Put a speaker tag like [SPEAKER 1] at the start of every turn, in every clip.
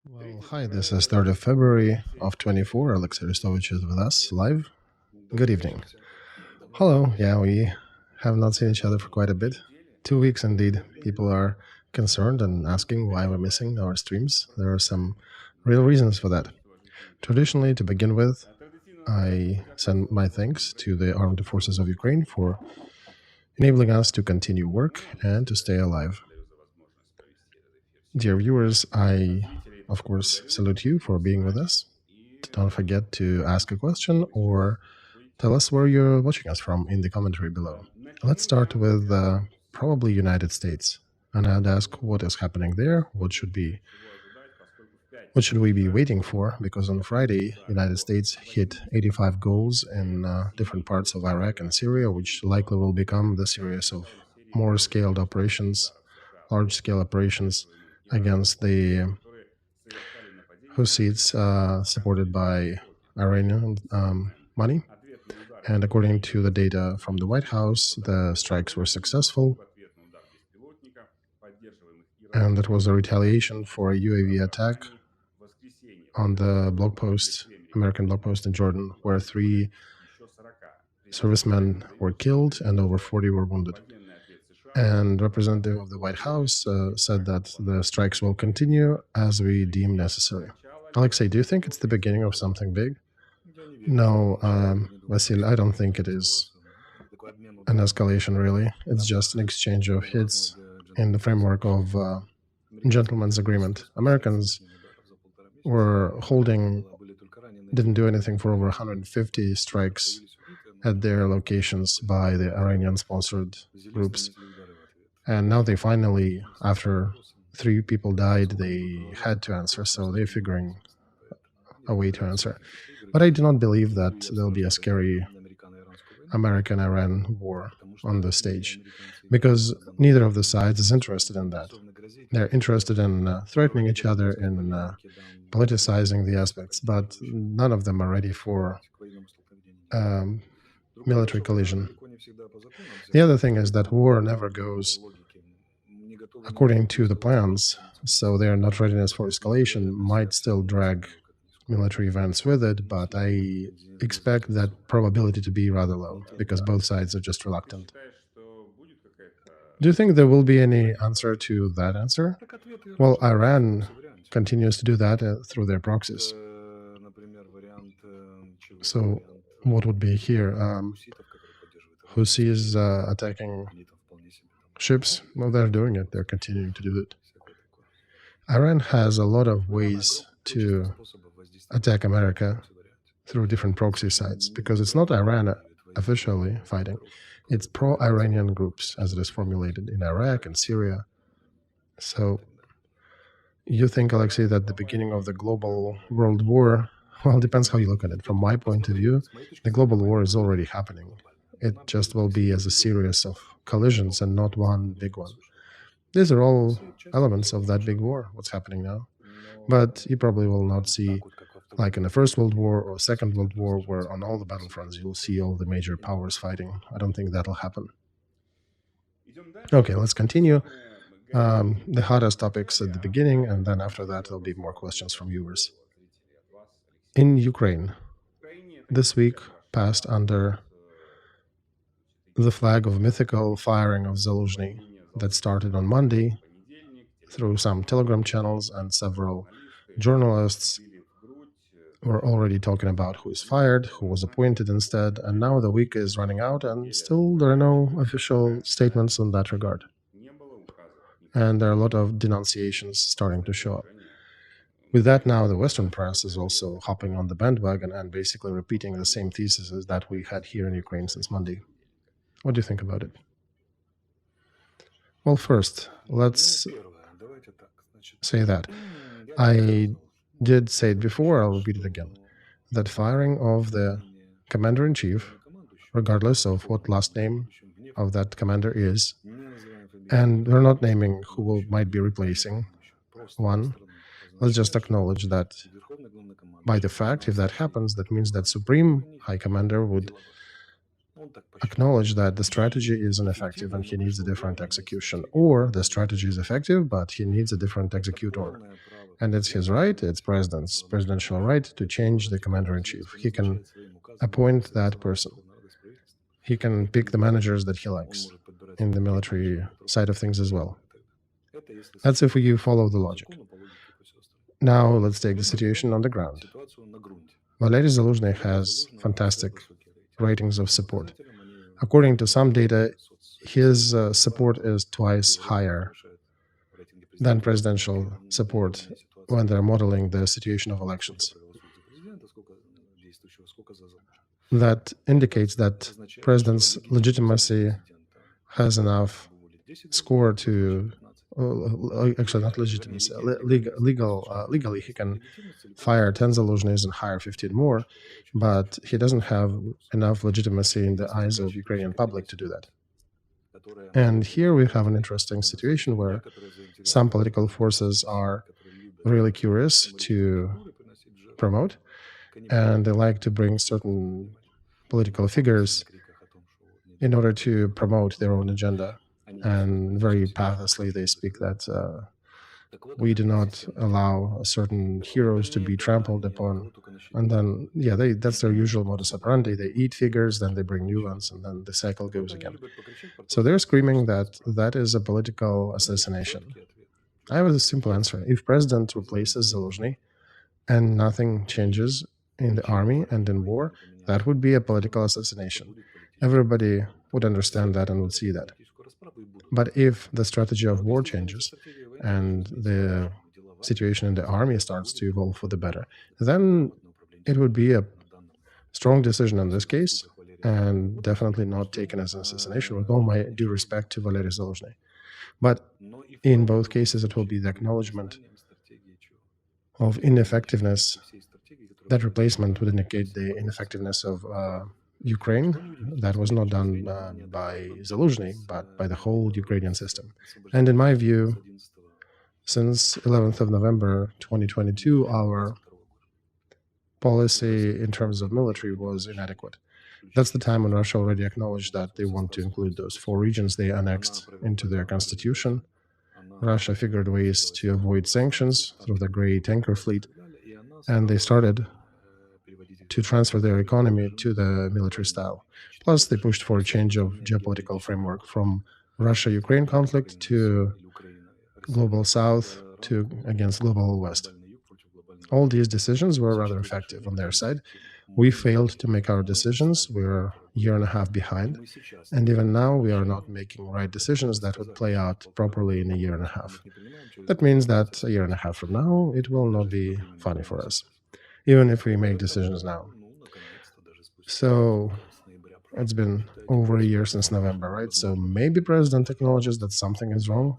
[SPEAKER 1] Well, hi, this is 3rd of February of 24. Olexiy Arestovych is with us live. Good evening. Hello. Yeah, we have not seen each other for quite a bit. 2 weeks indeed. People are concerned and asking why we're missing our streams. There are some real reasons for that. Traditionally, to begin with, I send my thanks to the armed forces of Ukraine for enabling us to continue work and to stay alive. Dear viewers, I, of course, salute you for being with us. Don't forget to ask a question or tell us where you're watching us from in the commentary below. Let's start with probably United States. And I'd ask what is happening there, what should we be waiting for? Because on Friday, United States hit 85 goals in different parts of Iraq and Syria, which likely will become the series of more scaled operations, large-scale operations against the Hussites supported by Iranian money. And according to the data from the White House, the strikes were successful. And it was a retaliation for a UAV attack on the blog post, American blog post in Jordan, where 3 servicemen were killed and over 40 were wounded. And representative of the White House said that the strikes will continue as we deem necessary. Olexiy, do you think it's the beginning of something big? No, Vasil, I don't think it is an escalation, really. It's just an exchange of hits in the framework of gentleman's agreement. Americans were didn't do anything for over 150 strikes at their locations by the Iranian-sponsored groups. And now they finally, after 3 people died, they had to answer, so they're figuring a way to answer. But I do not believe that there'll be a scary American-Iran war on the stage, because neither of the sides is interested in that. They're interested in threatening each other, in politicizing the aspects, but none of them are ready for military collision. The other thing is that war never goes according to the plans, so their not readiness for escalation might still drag military events with it, but I expect that probability to be rather low, because both sides are just reluctant. Do you think there will be any answer to that answer? Well, Iran continues to do that through their proxies. So what would be here? Houthis attacking ships? Well, they're doing it. They're continuing to do it. Iran has a lot of ways to attack America through different proxy sites, because it's not Iran officially fighting. It's pro-Iranian groups, as it is formulated in Iraq and Syria. So you think, Olexiy, that the beginning of the global world war, well, it depends how you look at it. From my point of view, the global war is already happening. It just will be as a series of collisions and not one big one. These are all elements of that big war, what's happening now. But you probably will not see, like in the First World War or Second World War, where on all the battlefronts you'll see all the major powers fighting. I don't think that'll happen. Okay, let's continue. The hottest topics at the beginning, and then after that there'll be more questions from viewers. In Ukraine, this week passed under the flag of mythical firing of Zaluzhny that started on Monday through some Telegram channels, and several journalists were already talking about who is fired, who was appointed instead, and now the week is running out and still there are no official statements in that regard. And there are a lot of denunciations starting to show up. With that, now the Western press is also hopping on the bandwagon and basically repeating the same theses that we had here in Ukraine since Monday. What do you think about it? Well, first, let's say that I did say it before, I'll repeat it again, that firing of the commander-in-chief, regardless of what last name of that commander is, and we're not naming who might be replacing one, let's just acknowledge that by the fact, if that happens, that means that Supreme High Commander would acknowledge that the strategy is ineffective and he needs a different execution, or the strategy is effective, but he needs a different executor. And it's his right, it's president's presidential right to change the commander-in-chief. He can appoint that person. He can pick the managers that he likes in the military side of things as well. That's if you follow the logic. Now let's take the situation on the ground. Valery Zaluzhny has fantastic ratings of support. According to some data, his support is twice higher than presidential support when they're modeling the situation of elections. That indicates that president's legitimacy has enough score to, actually not legitimacy, legally he can fire 10 Zaluzhnys and hire 15 more, but he doesn't have enough legitimacy in the eyes of Ukrainian public to do that. And here we have an interesting situation where some political forces are really curious to promote, and they like to bring certain political figures in order to promote their own agenda. And very pathously they speak that we do not allow certain heroes to be trampled upon. And then, yeah, that's their usual modus operandi. They eat figures, then they bring new ones, and then the cycle goes again. So they're screaming that that is a political assassination. I have a simple answer. If president replaces Zelensky and nothing changes in the army and in war, that would be a political assassination. Everybody would understand that and would see that. But if the strategy of war changes and the situation in the army starts to evolve for the better, then it would be a strong decision in this case, and definitely not taken as an assassination, with all my due respect to Valery Zelensky. But in both cases, it will be the acknowledgement of ineffectiveness. That replacement would indicate the ineffectiveness of Ukraine. That was not done by Zelensky, but by the whole Ukrainian system. And in my view, since 11th of November 2022, our policy in terms of military was inadequate. That's the time when Russia already acknowledged that they want to include those 4 regions they annexed into their constitution. Russia figured ways to avoid sanctions through the gray tanker fleet, and they started to transfer their economy to the military style. Plus, they pushed for a change of geopolitical framework from Russia-Ukraine conflict to global south to against global west. All these decisions were rather effective on their side. We failed to make our decisions. We're a year and a half behind. And even now, we are not making right decisions that would play out properly in a year and a half. That means that a year and a half from now, it will not be funny for us, even if we make decisions now. So it's been over a year since November, right? So maybe President acknowledges that something is wrong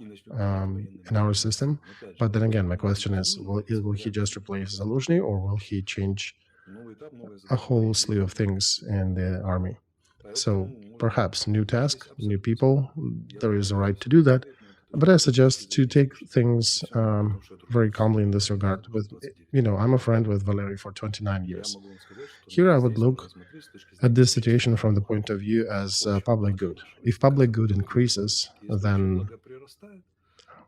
[SPEAKER 1] in our system. But then again, my question is, will he just replace Zelensky, or will he change a whole slew of things in the army? So perhaps new task, new people, there is a right to do that. But I suggest to take things very calmly in this regard. I'm a friend with Valery for 29 years. Here I would look at this situation from the point of view as public good. If public good increases, then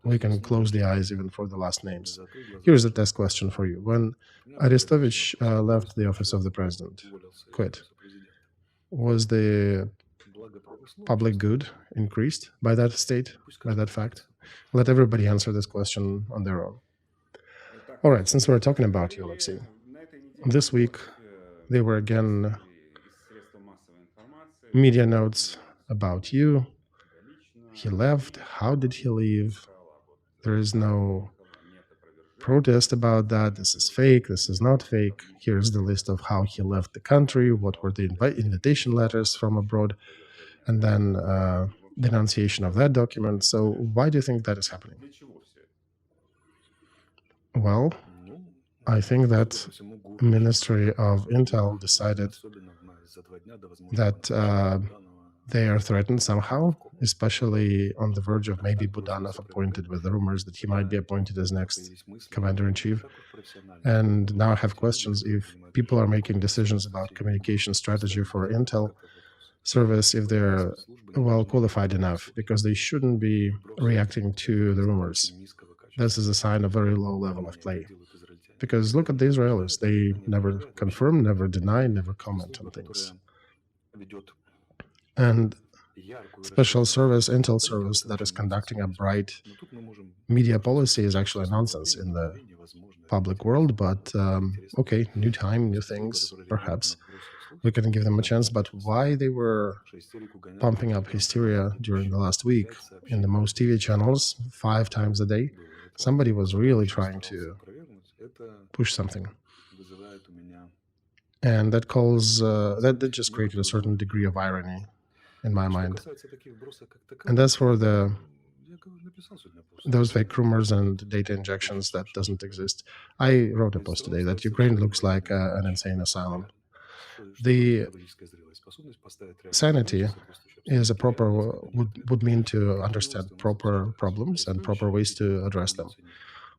[SPEAKER 1] we can close the eyes even for the last names. Here's a test question for you. When Arestovych left the office of the president, quit, was the public good increased by that state, by that fact? Let everybody answer this question on their own. All right, since we're talking about you, Olexiy, this week there were again media notes about you. He left. How did he leave? There is no protest about that. This is fake. This is not fake. Here's the list of how he left the country, what were the invitation letters from abroad, and then denunciation of that document. So why do you think that is happening? Well, I think that Ministry of Intel decided that they are threatened somehow, especially on the verge of maybe Budanov appointed, with the rumors that he might be appointed as next commander-in-chief. And now I have questions if people are making decisions about communication strategy for Intel service, if they're well qualified enough, because they shouldn't be reacting to the rumors. This is a sign of very low level of play. Because look at the Israelis. They never confirm, never deny, never comment on things. And special service, intel service that is conducting a bright media policy is actually nonsense in the public world. But okay, new time, new things, perhaps we can give them a chance. But why they were pumping up hysteria during the last week in the most TV channels 5 times a day, somebody was really trying to push something. And that that just created a certain degree of irony in my mind. And as for those fake rumors and data injections, that doesn't exist. I wrote a post today that Ukraine looks like an insane asylum. The sanity is a proper would mean to understand proper problems and proper ways to address them.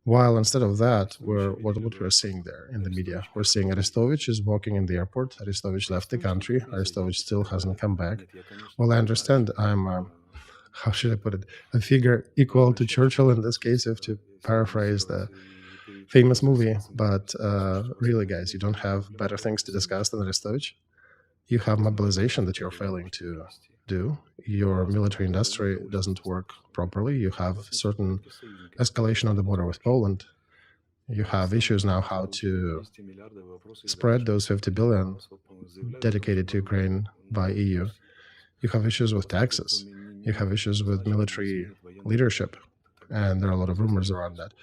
[SPEAKER 1] While instead of that, what we're seeing there in the media, we're seeing Arestovych is walking in the airport. Arestovych left the country. Arestovych still hasn't come back. Well, I understand I'm, how should I put it, a figure equal to Churchill in this case, if to paraphrase the famous movie. But really, guys, you don't have better things to discuss than Arestovych. You have mobilization that you're failing to do. Your military industry doesn't work properly. You have certain escalation on the border with Poland. You have issues now how to spread those 50 billion dedicated to Ukraine by EU. You have issues with taxes. You have issues with military leadership. And there are a lot of rumors around that.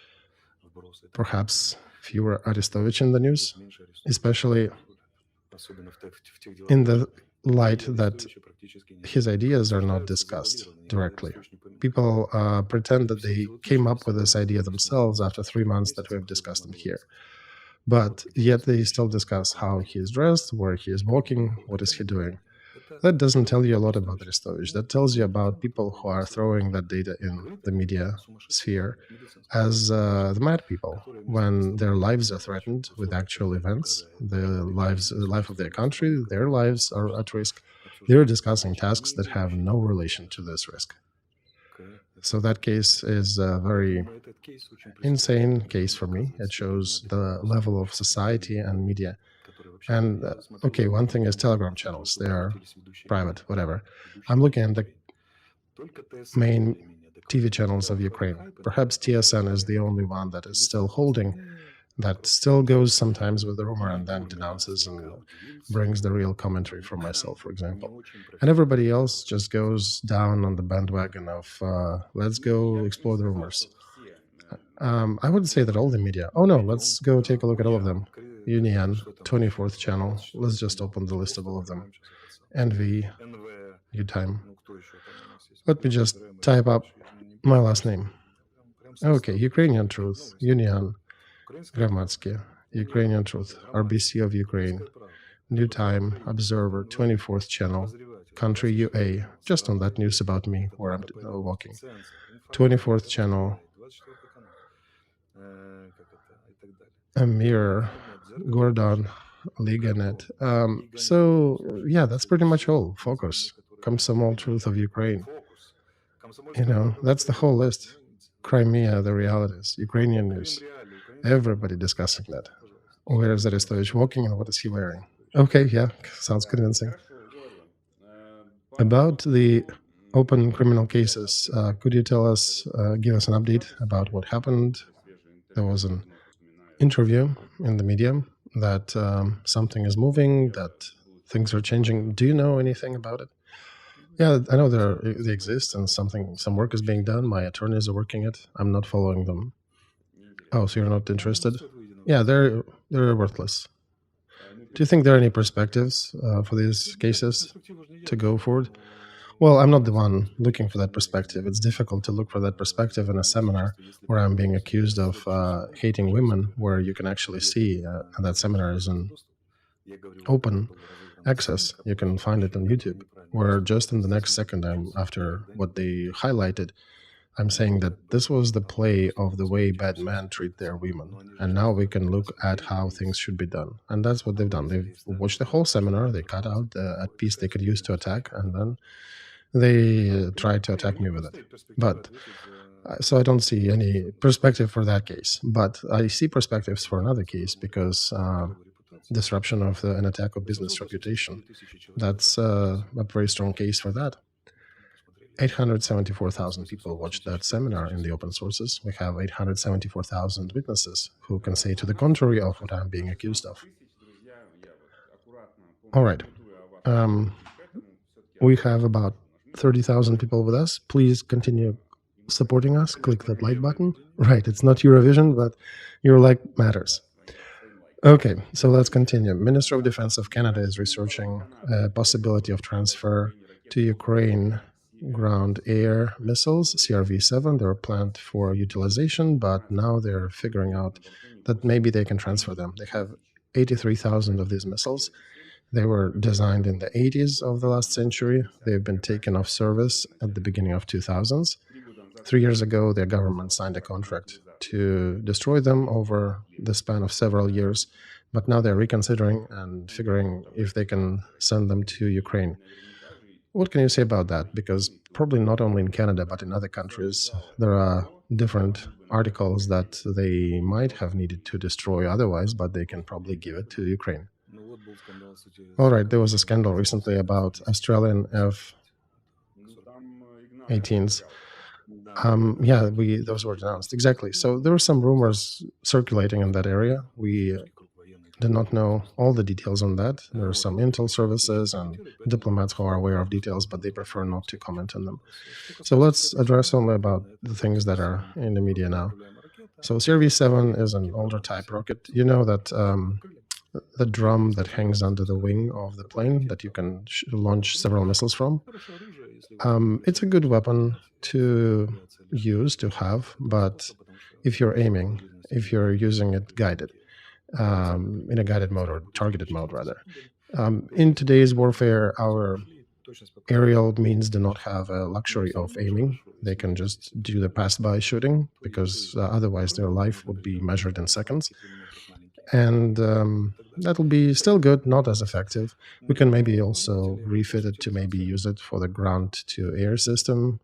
[SPEAKER 1] Perhaps fewer Arestovych in the news, especially in the light that his ideas are not discussed directly. People pretend that they came up with this idea themselves after 3 months that we've discussed them here. But yet they still discuss how he is dressed, where he is walking, what is he doing. That doesn't tell you a lot about Arestovych. That tells you about people who are throwing that data in the media sphere as the mad people, when their lives are threatened with actual events, the life of their country, their lives are at risk. They're discussing tasks that have no relation to this risk. So that case is a very insane case for me. It shows the level of society and media. And okay, one thing is Telegram channels. They are private, whatever. I'm looking at the main TV channels of Ukraine. Perhaps TSN is the only one that is still holding, that still goes sometimes with the rumor and then denounces and brings the real commentary from myself, for example. And everybody else just goes down on the bandwagon of let's go explore the rumors. I wouldn't say that all the media. Oh no, let's go take a look at all of them. Union, 24th channel. Let's just open the list of all of them. NV, New Time. Let me just type up my last name. Okay, Ukrainian Truth, Union, Gramatsky, Ukrainian Truth, RBC of Ukraine, New Time, Observer, 24th channel, Country UA, just on that news about me where I'm walking. 24th channel, Amir, Gordon, Liganet. So, yeah, that's pretty much all. Focus. Komsomol Truth of Ukraine. You know, that's the whole list. Crimea, the realities, Ukrainian news. Everybody discussing that. Where is Arestovych walking and what is he wearing? Okay, yeah, sounds convincing. About the open criminal cases, could you tell us, give us an update about what happened? There was an interview in the media that something is moving, that things are changing. Do you know anything about it? Yeah, I know they exist and some work is being done. My attorneys are working it. I'm not following them. Oh, so you're not interested? Yeah, they're worthless. Do you think there are any perspectives for these cases to go forward? Well, I'm not the one looking for that perspective. It's difficult to look for that perspective in a seminar where I'm being accused of hating women, where you can actually see that seminar is in open access. You can find it on YouTube, where just in the next second, after what they highlighted, I'm saying that this was the play of the way bad men treat their women. And now we can look at how things should be done. And that's what they've done. They've watched the whole seminar. They cut out a piece they could use to attack, and then they tried to attack me with it. But So I don't see any perspective for that case. But I see perspectives for another case because disruption of an attack of business reputation. That's a very strong case for that. 874,000 people watched that seminar in the open sources. We have 874,000 witnesses who can say to the contrary of what I'm being accused of. All right. We have about 30,000 people with us. Please continue supporting us. Click that like button. Right, it's not Eurovision, but your like matters. Okay, so let's continue. Minister of Defense of Canada is researching a possibility of transfer to Ukraine ground-air missiles, CRV-7. They were planned for utilization, but now they're figuring out that maybe they can transfer them. They have 83,000 of these missiles. They were designed in the 80s of the last century. They've been taken off service at the beginning of 2000s. 3 years ago, their government signed a contract to destroy them over the span of several years, but now they're reconsidering and figuring if they can send them to Ukraine. What can you say about that? Because probably not only in Canada, but in other countries, there are different articles that they might have needed to destroy otherwise, but they can probably give it to Ukraine. All right, there was a scandal recently about Australian F-18s. Those were denounced, exactly. So there were some rumors circulating in that area. We did not know all the details on that. There are some intel services and diplomats who are aware of details, but they prefer not to comment on them. So let's address only about the things that are in the media now. So CRV-7 is an older type rocket. You know that the drum that hangs under the wing of the plane that you can launch several missiles from. It's a good weapon to use, to have, but if you're aiming, if you're using it guided, in a guided mode or targeted mode, rather. In today's warfare, our aerial means do not have a luxury of aiming. They can just do the pass-by shooting because otherwise their life would be measured in seconds. And that'll be still good, not as effective. We can maybe also refit it to maybe use it for the ground-to-air system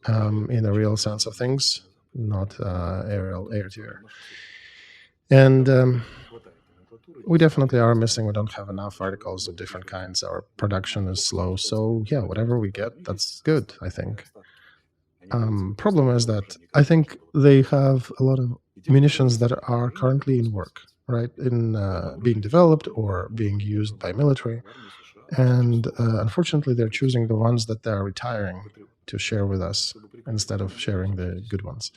[SPEAKER 1] in a real sense of things, not aerial air-to-air. And we definitely are missing. We don't have enough articles of different kinds. Our production is slow. So yeah, whatever we get, that's good, I think. Problem is that I think they have a lot of munitions that are currently in work, right, in being developed or being used by military. And unfortunately, they're choosing the ones that they're retiring to share with us instead of sharing the good ones.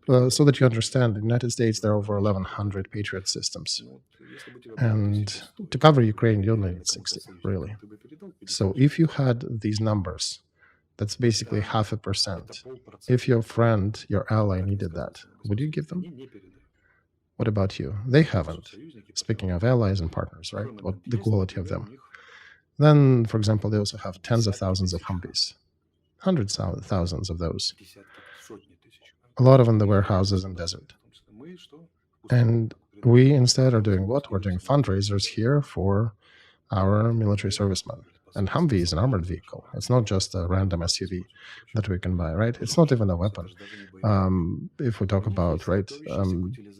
[SPEAKER 1] So that you understand, in the United States, there are over 1,100 Patriot systems. And to cover Ukraine, you only need 60, really. So if you had these numbers, that's basically 0.5%. If your friend, your ally needed that, would you give them? What about you? They haven't. Speaking of allies and partners, right? What the quality of them. Then, for example, they also have tens of thousands of Humvees. Hundreds of thousands of those. A lot of them in the warehouses and desert. And we instead are doing what? We're doing fundraisers here for our military servicemen. And Humvee is an armored vehicle. It's not just a random SUV that we can buy, right? It's not even a weapon. If we talk about, right,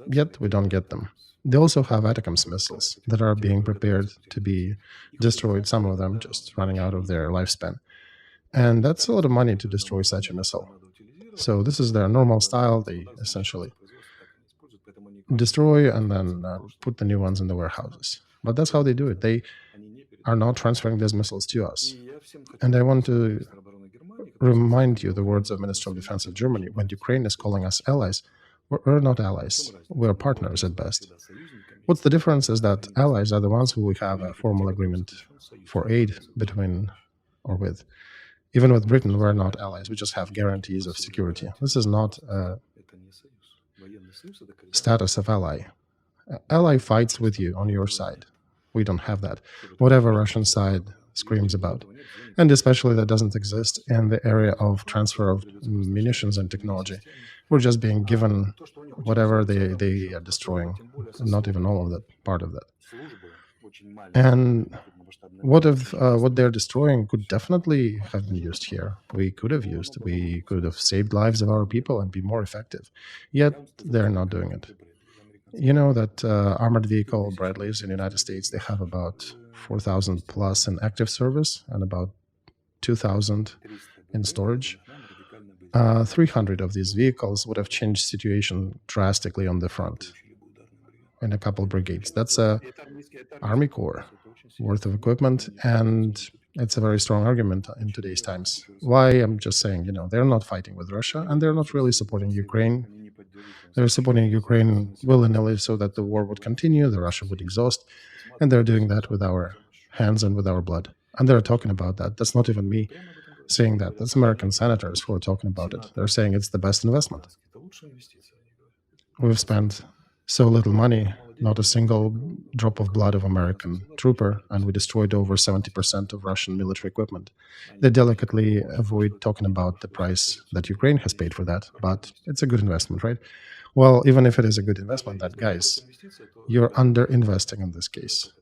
[SPEAKER 1] yet we don't get them. They also have ATACMS missiles that are being prepared to be destroyed, some of them just running out of their lifespan. And that's a lot of money to destroy such a missile. So this is their normal style. They essentially destroy and then put the new ones in the warehouses. But that's how they do it. They are not transferring these missiles to us. And I want to remind you the words of Minister of Defense of Germany. When Ukraine is calling us allies, we're not allies. We're partners at best. What's the difference is that allies are the ones who we have a formal agreement for aid between or with. Even with Britain, we're not allies. We just have guarantees of security. This is not a status of ally. Ally fights with you on your side. We don't have that. Whatever Russian side screams about. And especially that doesn't exist in the area of transfer of munitions and technology. We're just being given whatever they are destroying, not even all of that, part of that. And what if what they're destroying could definitely have been used here? We could have saved lives of our people and be more effective. Yet they're not doing it. You know that armored vehicle Bradleys in the United States, they have about 4,000 plus in active service and about 2,000 in storage. 300 of these vehicles would have changed situation drastically on the front in a couple brigades. That's a Army Corps worth of equipment, and it's a very strong argument in today's times. Why? I'm just saying, they're not fighting with Russia, and they're not really supporting Ukraine. They're supporting Ukraine willy-nilly so that the war would continue, the Russia would exhaust, and they're doing that with our hands and with our blood. And they're talking about that. That's not even me saying that. That's American senators who are talking about it. They're saying it's the best investment. We've spent so little money, not a single drop of blood of American trooper, and we destroyed over 70% of Russian military equipment. They delicately avoid talking about the price that Ukraine has paid for that, but it's a good investment, right? Well, even if it is a good investment, that, guys, you're under-investing in this case.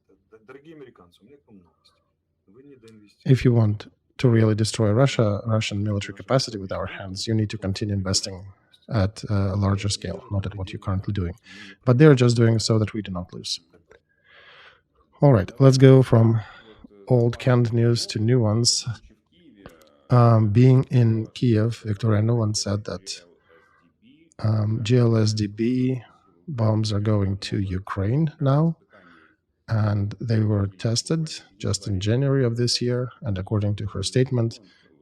[SPEAKER 1] If you want to really destroy Russian military capacity with our hands, you need to continue investing at a larger scale, not at what you're currently doing. But they're just doing so that we do not lose. All right, let's go from old canned news to new ones. Being in Kiev, Victoria Nuland said that GLSDB bombs are going to Ukraine now, and they were tested just in January of this year, and according to her statement,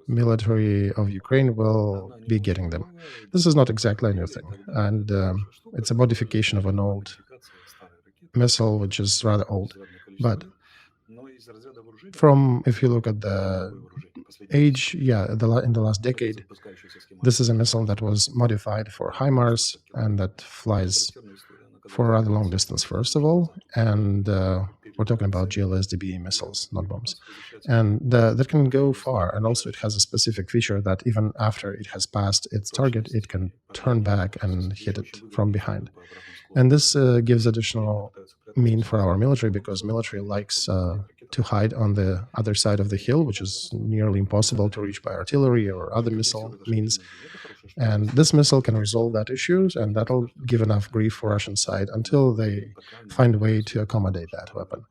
[SPEAKER 1] military of Ukraine will be getting them. This is not exactly a new thing, and it's a modification of an old missile, which is rather old. But if you look at the age, in the last decade, this is a missile that was modified for HIMARS and that flies for a rather long distance, first of all, and we're talking about GLSDB missiles, not bombs. And that can go far, and also it has a specific feature that even after it has passed its target, it can turn back and hit it from behind. And this gives additional mean for our military, because military likes to hide on the other side of the hill, which is nearly impossible to reach by artillery or other missile means. And this missile can resolve that issue, and that'll give enough grief for Russian side until they find a way to accommodate that weapon.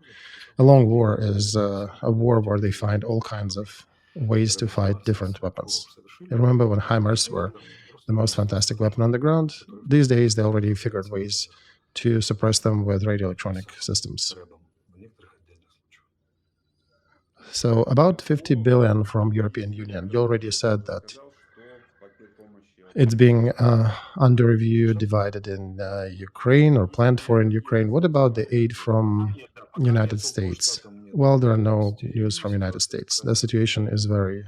[SPEAKER 1] A long war is a war where they find all kinds of ways to fight different weapons. You remember when HIMARS were the most fantastic weapon on the ground? These days, they already figured ways to suppress them with radio electronic systems. So about 50 billion from European Union. You already said that it's being under review, divided in Ukraine or planned for in Ukraine. What about the aid from United States? Well, there are no news from United States. The situation is very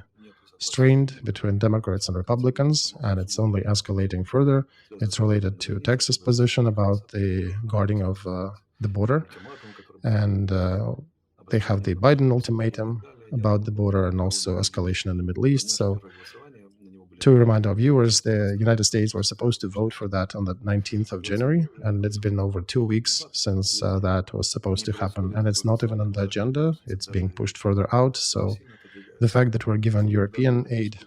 [SPEAKER 1] strained between Democrats and Republicans, and it's only escalating further. It's related to Texas' position about the guarding of the border, and they have the Biden ultimatum about the border and also escalation in the Middle East. So to remind our viewers, the United States were supposed to vote for that on the 19th of January, and it's been over 2 weeks since that was supposed to happen, and it's not even on the agenda. It's being pushed further out. So the fact that we're given European aid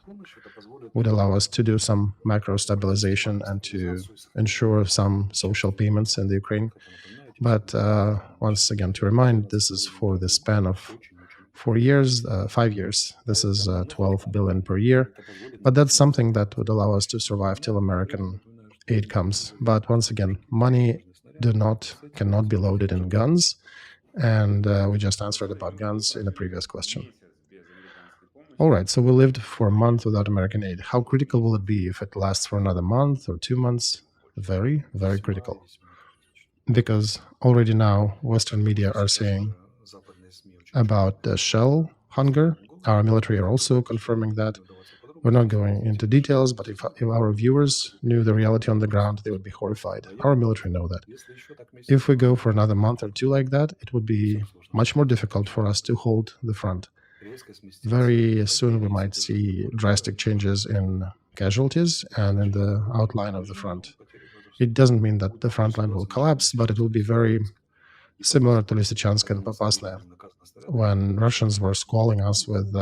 [SPEAKER 1] would allow us to do some macro stabilization and to ensure some social payments in the Ukraine. But once again, to remind, this is for the span of 4 years, 5 years. This is 12 billion per year. But that's something that would allow us to survive till American aid comes. But once again, money cannot be loaded in guns. And we just answered about guns in a previous question. All right, so we lived for a month without American aid. How critical will it be if it lasts for another month or 2 months? Very, very critical. Because already now, Western media are saying about the shell hunger. Our military are also confirming that. We're not going into details, but if our viewers knew the reality on the ground, they would be horrified. Our military know that. If we go for another month or 2 like that, it would be much more difficult for us to hold the front. Very soon we might see drastic changes in casualties and in the outline of the front. It doesn't mean that the front line will collapse, but it will be very similar to Lysychansk and Popasная. when Russians were squalling us with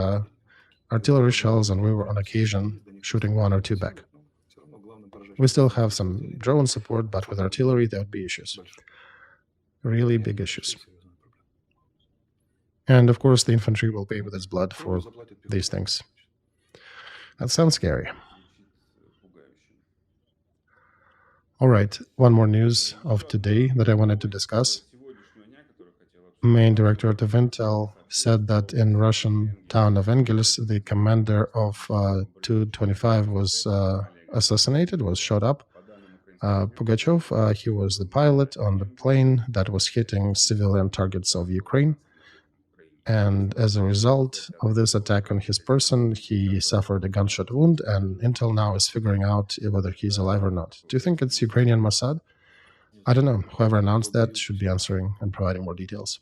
[SPEAKER 1] artillery shells, and we were on occasion shooting one or two back. We still have some drone support, but with artillery, there would be issues. Really big issues. And of course, the infantry will pay with its blood for these things. That sounds scary. All right, one more news of today that I wanted to discuss. Main directorate of Intel said that in Russian town of Engels, the commander of 225 was assassinated, was shot up. Pugachev, he was the pilot on the plane that was hitting civilian targets of Ukraine. And as a result of this attack on his person, he suffered a gunshot wound, and Intel now is figuring out whether he's alive or not. Do you think it's Ukrainian Mossad? I don't know. Whoever announced that should be answering and providing more details.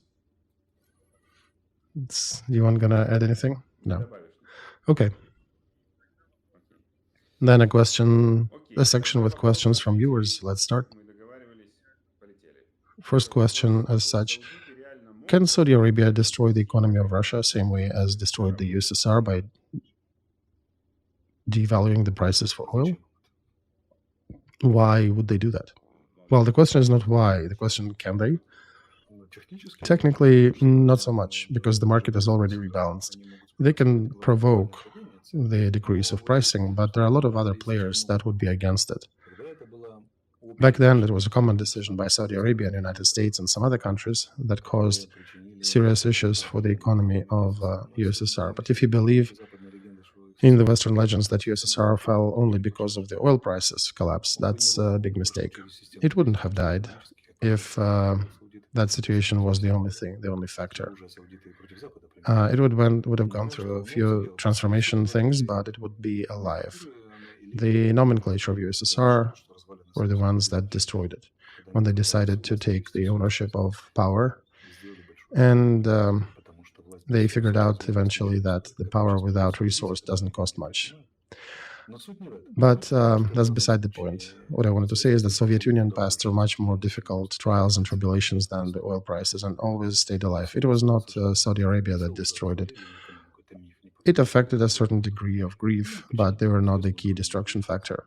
[SPEAKER 1] You want gonna add anything? No. Okay. Then a section with questions from viewers. Let's start. First question as such. Can Saudi Arabia destroy the economy of Russia same way as destroyed the USSR by devaluing the prices for oil? Why would they do that? Well, the question is not why. The question, can they? Technically, not so much, because the market is already rebalanced. They can provoke the decrease of pricing, but there are a lot of other players that would be against it. Back then, it was a common decision by Saudi Arabia and the United States and some other countries that caused serious issues for the economy of USSR. But if you believe in the Western legends that USSR fell only because of the oil prices collapse, that's a big mistake. It wouldn't have died if that situation was the only thing, the only factor. It would have gone through a few transformation things, but it would be alive. The nomenclature of USSR were the ones that destroyed it when they decided to take the ownership of power. And they figured out eventually that the power without resource doesn't cost much. But that's beside the point. What I wanted to say is that Soviet Union passed through much more difficult trials and tribulations than the oil prices and always stayed alive. It was not Saudi Arabia that destroyed it. It affected a certain degree of grief, but they were not the key destruction factor.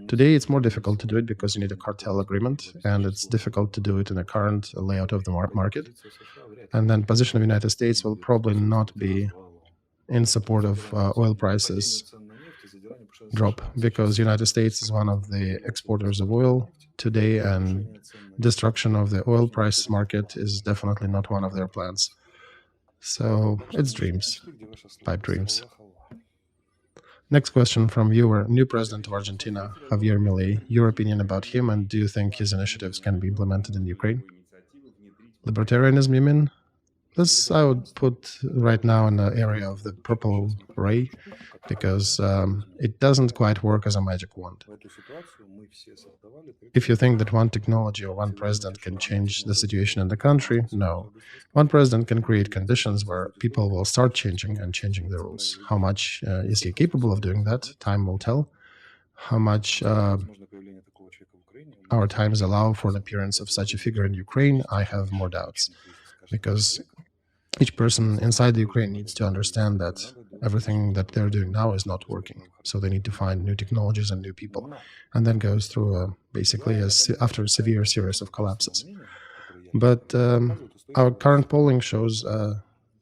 [SPEAKER 1] Today, it's more difficult to do it because you need a cartel agreement, and it's difficult to do it in the current layout of the market. And then position of the United States will probably not be in support of oil prices drop, because the United States is one of the exporters of oil today, and destruction of the oil price market is definitely not one of their plans. So it's dreams, pipe dreams. Next question from viewer, new president of Argentina, Javier Milei. Your opinion about him, and do you think his initiatives can be implemented in Ukraine? Libertarianism, you mean? This I would put right now in the area of the purple ray, because it doesn't quite work as a magic wand. If you think that one technology or one president can change the situation in the country, no. One president can create conditions where people will start changing and changing the rules. How much is he capable of doing that? Time will tell. How much our times allow for an appearance of such a figure in Ukraine, I have more doubts, because each person inside the Ukraine needs to understand that everything that they're doing now is not working. So they need to find new technologies and new people, and then goes through basically after a severe series of collapses. But our current polling shows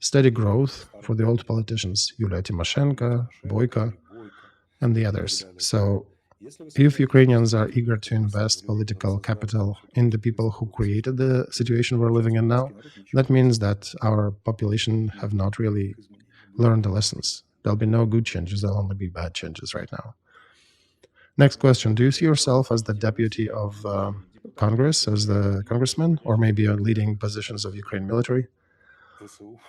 [SPEAKER 1] steady growth for the old politicians, Yulia Tymoshenko, Boyko, and the others. So if Ukrainians are eager to invest political capital in the people who created the situation we're living in now, that means that our population have not really learned the lessons. There'll be no good changes, there'll only be bad changes right now. Next question, do you see yourself as the deputy of Congress, as the congressman, or maybe on leading positions of Ukraine military?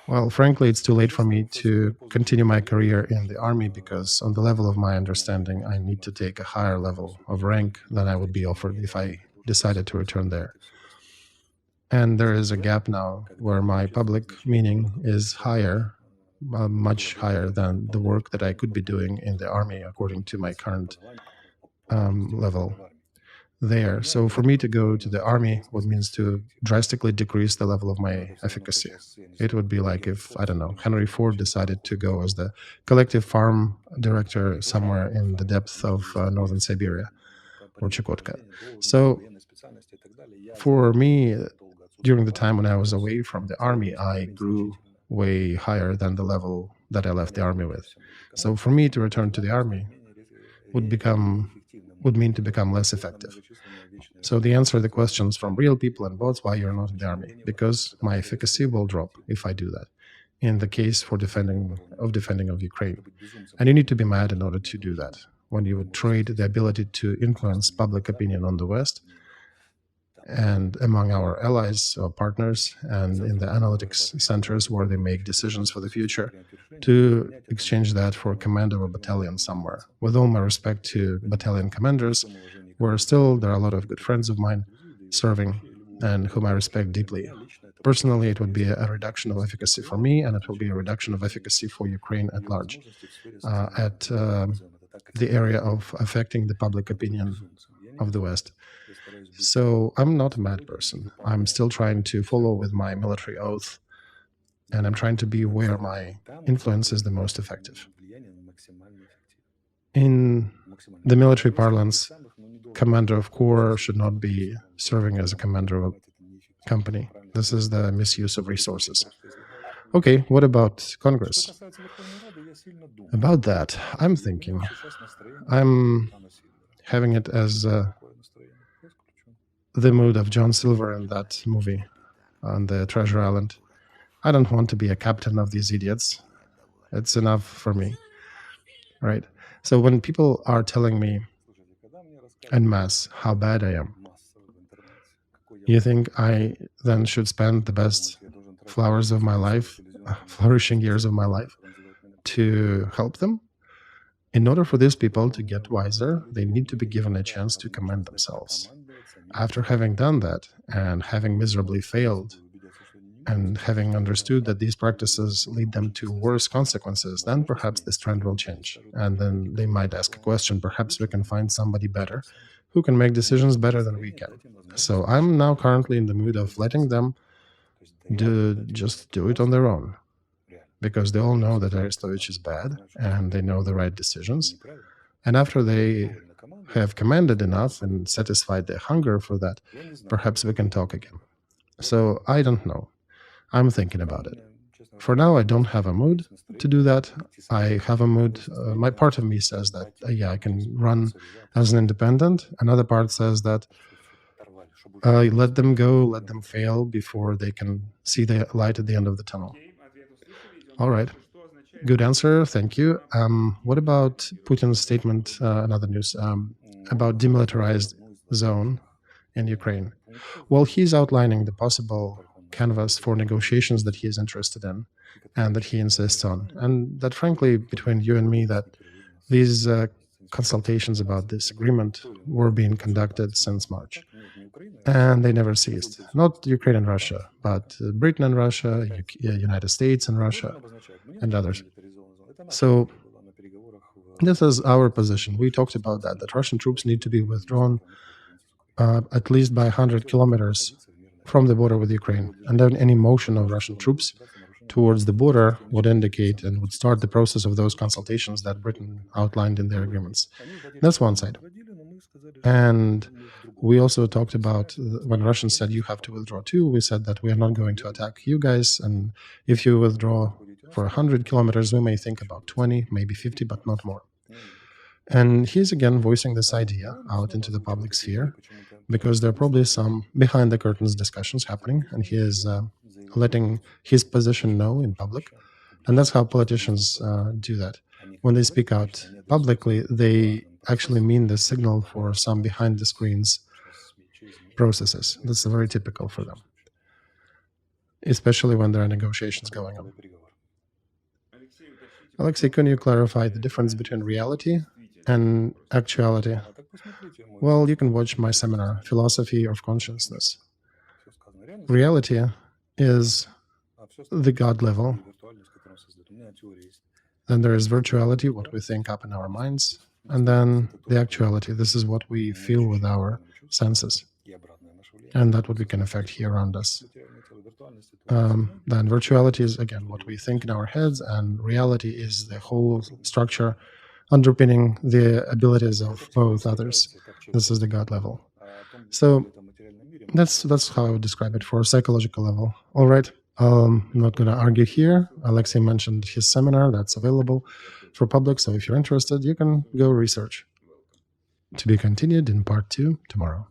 [SPEAKER 1] Well, frankly, it's too late for me to continue my career in the army, because on the level of my understanding, I need to take a higher level of rank than I would be offered if I decided to return there. And there is a gap now where my public meaning is higher, much higher than the work that I could be doing in the army according to my current level. there. So for me to go to the army would means to drastically decrease the level of my efficacy. It would be like if, I don't know, Henry Ford decided to go as the collective farm director somewhere in the depths of northern Siberia or Chukotka. So for me, during the time when I was away from the army, I grew way higher than the level that I left the army with. So for me to return to the army would mean to become less effective. So the answer to the questions from real people and bots, why you're not in the army? Because my efficacy will drop if I do that. In the case for defending of Ukraine. And you need to be mad in order to do that. When you would trade the ability to influence public opinion on the West and among our allies or partners and in the analytics centers where they make decisions for the future, to exchange that for command of a battalion somewhere. With all my respect to battalion commanders, where still there are a lot of good friends of mine serving and whom I respect deeply. Personally, it would be a reduction of efficacy for me, and it will be a reduction of efficacy for Ukraine at large, at the area of affecting the public opinion of the West. So I'm not a mad person. I'm still trying to follow with my military oath, and I'm trying to be where my influence is the most effective. In the military parlance, commander of corps should not be serving as a commander of a company. This is the misuse of resources. Okay, what about Congress? About that, I'm thinking. I'm having it as the mood of John Silver in that movie on the Treasure Island. I don't want to be a captain of these idiots. It's enough for me, right? So when people are telling me en masse how bad I am, you think I then should spend the best flourishing years of my life to help them? In order for these people to get wiser, they need to be given a chance to commend themselves. After having done that and having miserably failed and having understood that these practices lead them to worse consequences, then perhaps this trend will change. And then they might ask a question, perhaps we can find somebody better who can make decisions better than we can. So I'm now currently in the mood of letting them just do it on their own, because they all know that Arestovych is bad and they know the right decisions. And after they have commanded enough and satisfied their hunger for that, perhaps we can talk again. So I don't know. I'm thinking about it. For now, I don't have a mood to do that. I have a mood. My part of me says that, yeah, I can run as an independent. Another part says that let them go, let them fail before they can see the light at the end of the tunnel. All right. Good answer. Thank you. What about Putin's statement, another news, about demilitarized zone in Ukraine? Well, he's outlining the possible canvas for negotiations that he is interested in and that he insists on. And that, frankly, between you and me, that these consultations about this agreement were being conducted since March. And they never ceased. Not Ukraine and Russia, but Britain and Russia, United States and Russia, and others. So this is our position. We talked about that Russian troops need to be withdrawn at least by 100 kilometers from the border with Ukraine. And then any motion of Russian troops towards the border would indicate and would start the process of those consultations that Britain outlined in their agreements. That's one side. And we also talked about when Russians said you have to withdraw too, we said that we are not going to attack you guys. And if you withdraw for 100 kilometers, we may think about 20, maybe 50, but not more. And he's again voicing this idea out into the public sphere because there are probably some behind the curtains discussions happening, and he is letting his position know in public. And that's how politicians do that. When they speak out publicly, they actually mean the signal for some behind the screens processes. That's very typical for them, especially when there are negotiations going on. Olexiy, can you clarify the difference between reality and actuality? Well, you can watch my seminar, Philosophy of Consciousness. Reality is the God level. Then there is virtuality, what we think up in our minds. and then the actuality. This is what we feel with our senses, and that's what we can affect here around us. Then virtuality is, again, what we think in our heads, and reality is the whole structure underpinning the abilities of both others. This is the God level. So that's how I would describe it for a psychological level. All right. I'm not going to argue here. Olexiy mentioned his seminar that's available for public. So if you're interested, you can go research. To be continued in part 2 tomorrow.